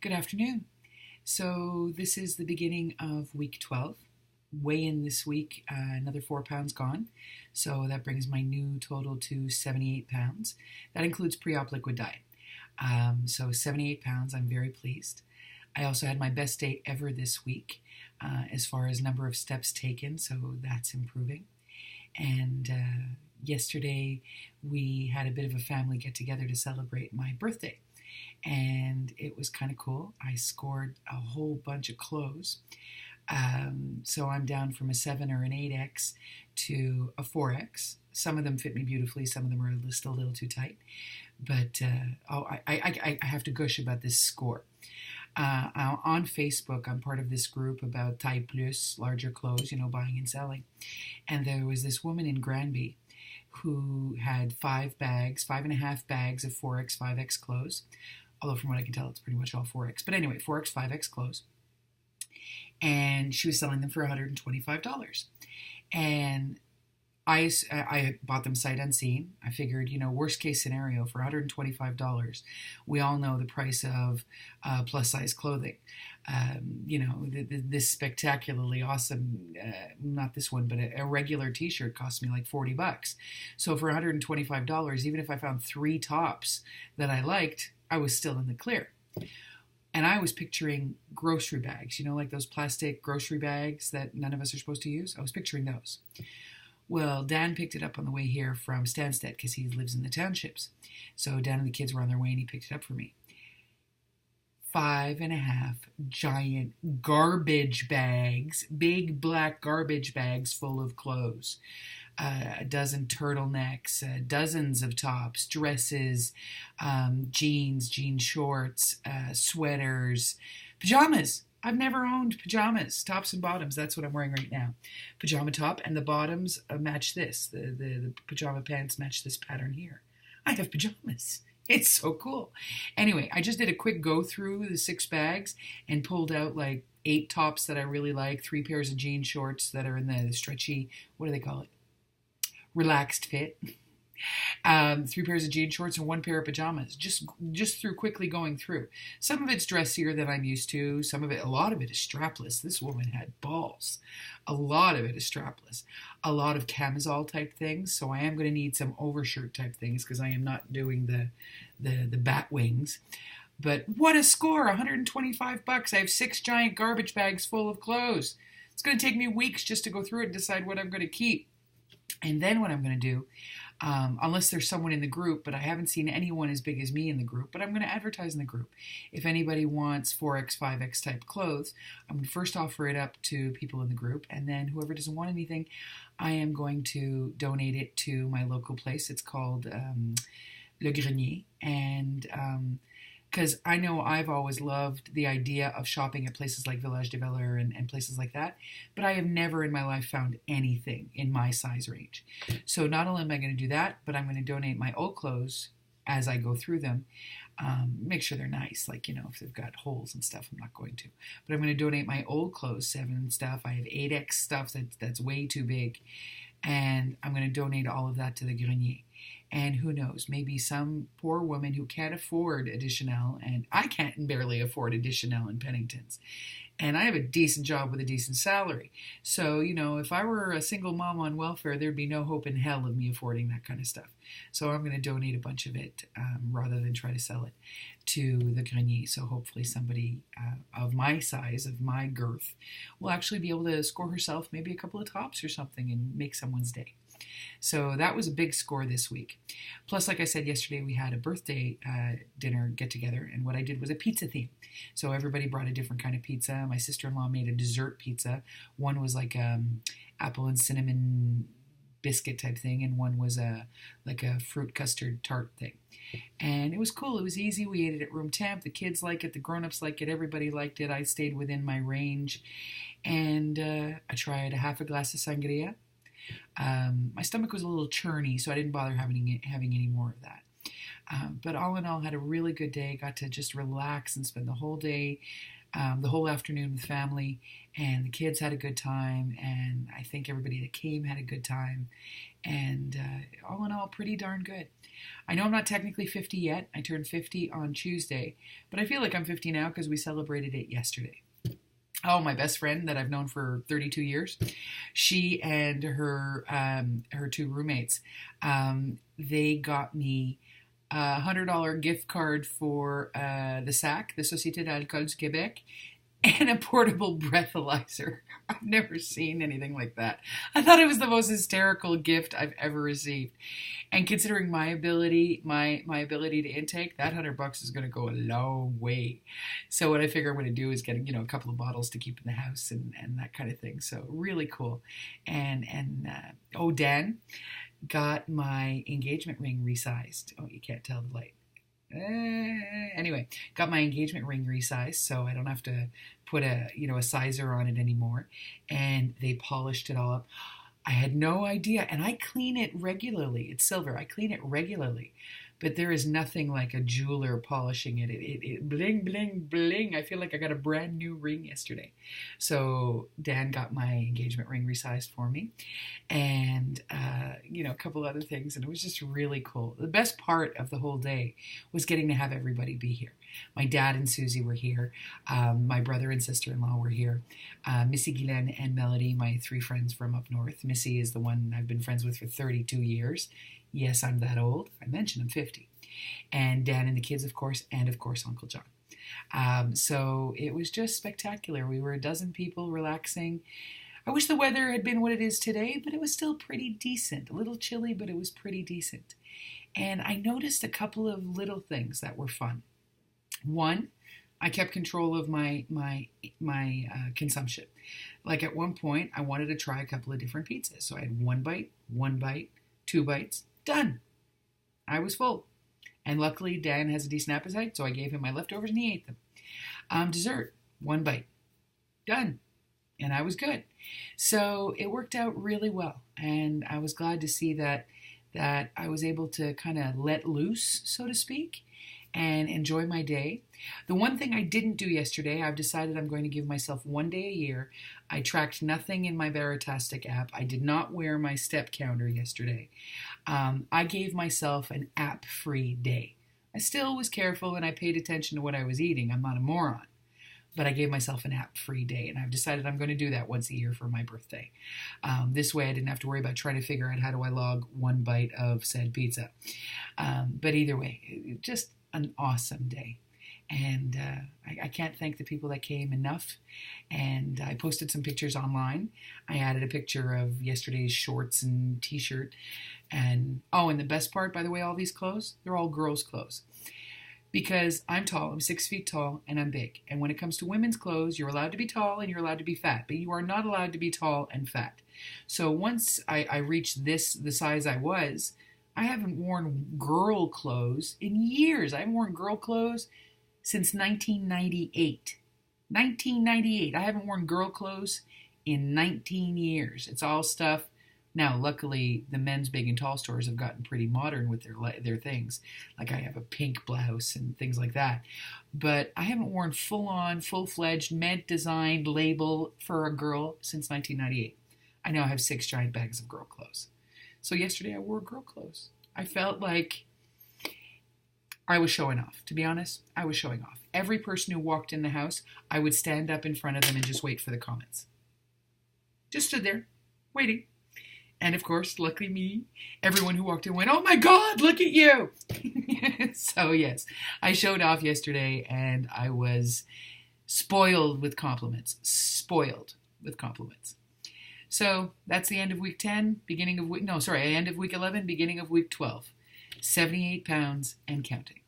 Good afternoon. So this is the beginning of week 12. Weigh in this week, another 4 pounds gone. So that brings my new total to 78 pounds. That includes pre-op liquid diet. So 78 pounds, I'm very pleased. I also had my best day ever this week as far as number of steps taken, so that's improving. And yesterday we had a bit of a family get together to celebrate my birthday. And it was kind of cool. I scored a whole bunch of clothes. So I'm down from a 7 or an 8X to a 4X. Some of them fit me beautifully. Some of them are just a little too tight. But I have to gush about this score. On Facebook, I'm part of this group about taille plus, larger clothes, buying and selling. And there was this woman in Granby who had 5.5 bags of 4X, 5X clothes. Although from what I can tell, it's pretty much all 4X. But anyway, 4X, 5X clothes. And she was selling them for $125. And I bought them sight unseen. I figured, worst case scenario for $125. We all know the price of plus size clothing. This spectacularly awesome, not this one, but a regular t-shirt cost me like $40. So for $125, even if I found 3 tops that I liked, I was still in the clear. And I was picturing grocery bags, like those plastic grocery bags that none of us are supposed to use. I was picturing those. Well, Dan picked it up on the way here from Stansted because he lives in the townships. So Dan and the kids were on their way and he picked it up for me. 5.5 giant garbage bags, big black garbage bags full of clothes. A dozen turtlenecks, dozens of tops, dresses, jeans, jean shorts, sweaters, pajamas. I've never owned pajamas, tops and bottoms. That's what I'm wearing right now. Pajama top, and the bottoms match this. The pajama pants match this pattern here. I have pajamas. It's so cool. Anyway, I just did a quick go through the 6 bags and pulled out like 8 tops that I really like, 3 pairs of jean shorts that are in the stretchy, what do they call it? Relaxed fit. 3 pairs of jean shorts and 1 pair of pajamas. Just through quickly going through. Some of it's dressier than I'm used to. A lot of it is strapless. This woman had balls. A lot of it is strapless. A lot of camisole type things. So I am going to need some overshirt type things because I am not doing the bat wings. But what a score! $125. I have 6 giant garbage bags full of clothes. It's going to take me weeks just to go through it and decide what I'm going to keep. And then what I'm going to do, unless there's someone in the group, but I haven't seen anyone as big as me in the group, but I'm going to advertise in the group. If anybody wants 4X, 5X type clothes, I'm going to first offer it up to people in the group, and then whoever doesn't want anything, I am going to donate it to my local place. It's called Le Grenier, and because I know I've always loved the idea of shopping at places like Village de Valeur and places like that, but I have never in my life found anything in my size range. So not only am I going to do that, but I'm going to donate my old clothes as I go through them. Make sure they're nice, like, if they've got holes and stuff, I'm not going to. But I'm going to donate my old clothes, 7 stuff. I have 8X stuff that's way too big. And I'm going to donate all of that to the Grenier. And who knows, maybe some poor woman who can't afford Additionelle, and I can't barely afford Additionelle in Pennington's. And I have a decent job with a decent salary. So, if I were a single mom on welfare, there'd be no hope in hell of me affording that kind of stuff. So I'm going to donate a bunch of it rather than try to sell it to the Grenier. So hopefully somebody of my size, of my girth, will actually be able to score herself maybe a couple of tops or something and make someone's day. So that was a big score this week. Plus, like I said yesterday, we had a birthday dinner get-together, and what I did was a pizza theme. So everybody brought a different kind of pizza. My sister-in-law made a dessert pizza. One was like apple and cinnamon biscuit type thing, and one was like a fruit custard tart thing. And it was cool. It was easy. We ate it at room temp. The kids like it. The grown-ups like it. Everybody liked it. I stayed within my range. And I tried a half a glass of sangria. My stomach was a little churny, so I didn't bother having any more of that. But all in all, had a really good day. Got to just relax and spend the whole day, the whole afternoon with family, and the kids had a good time, and I think everybody that came had a good time. And all in all, pretty darn good. I know I'm not technically 50 yet. I turned 50 on Tuesday, but I feel like I'm 50 now because we celebrated it yesterday. Oh, my best friend that I've known for 32 years, she and her two roommates, they got me a $100 gift card for the SAC, the Société d'Alcool du Québec, and a portable breathalyzer. I've never seen anything like that. I thought it was the most hysterical gift I've ever received. And considering my ability to intake, that $100 is going to go a long way. So what I figure I'm going to do is get a couple of bottles to keep in the house and that kind of thing. So really cool. And Dan got my engagement ring resized. Oh, you can't tell the light. Anyway, got my engagement ring resized, so I don't have to put a sizer on it anymore. And they polished it all up. I had no idea, and I clean it regularly. It's silver. I clean it regularly, but there is nothing like a jeweler polishing it. It bling, bling, bling. I feel like I got a brand new ring yesterday. So Dan got my engagement ring resized for me, and a couple other things, and it was just really cool. The best part of the whole day was getting to have everybody be here. My dad and Susie were here. My brother and sister-in-law were here. Missy, Guylaine, and Melody, my three friends from up north. Missy is the one I've been friends with for 32 years. Yes, I'm that old. I mentioned I'm 50. And Dan and the kids, of course, and of course Uncle John. So it was just spectacular. We were a dozen people relaxing. I wish the weather had been what it is today, but it was still pretty decent. A little chilly, but it was pretty decent. And I noticed a couple of little things that were fun. One, I kept control of my consumption. Like at one point, I wanted to try a couple of different pizzas. So I had one bite, 2 bites, done. I was full. And luckily, Dan has a decent appetite, so I gave him my leftovers and he ate them. Dessert, 1 bite, done. And I was good. So it worked out really well. And I was glad to see that I was able to kind of let loose, so to speak, and enjoy my day. The one thing I didn't do yesterday, I've decided I'm going to give myself 1 day a year. I tracked nothing in my Veritastic app. I did not wear my step counter yesterday. I gave myself an app-free day. I still was careful and I paid attention to what I was eating. I'm not a moron. But I gave myself an app-free day, and I've decided I'm going to do that once a year for my birthday. This way I didn't have to worry about trying to figure out how do I log 1 bite of said pizza. But either way, just an awesome day. And I can't thank the people that came enough. And I posted some pictures online. I added a picture of yesterday's shorts and t-shirt. And the best part, by the way, all these clothes, they're all girls' clothes. Because I'm tall, I'm 6 feet tall, and I'm big. And when it comes to women's clothes, you're allowed to be tall and you're allowed to be fat. But you are not allowed to be tall and fat. So once I reached the size I was, I haven't worn girl clothes in years. I haven't worn girl clothes since 1998. 1998. I haven't worn girl clothes in 19 years. It's all stuff. Now, luckily, the men's big and tall stores have gotten pretty modern with their things. Like I have a pink blouse and things like that. But I haven't worn full-on, full-fledged, meant-designed label for a girl since 1998. I now have 6 giant bags of girl clothes. So yesterday I wore girl clothes. I felt like I was showing off. To be honest, I was showing off. Every person who walked in the house, I would stand up in front of them and just wait for the comments. Just stood there, waiting. And of course, luckily me, everyone who walked in went, "Oh my God, look at you." So yes, I showed off yesterday and I was spoiled with compliments. Spoiled with compliments. So that's the end of week 10, end of week 11, beginning of week 12. 78 pounds and counting.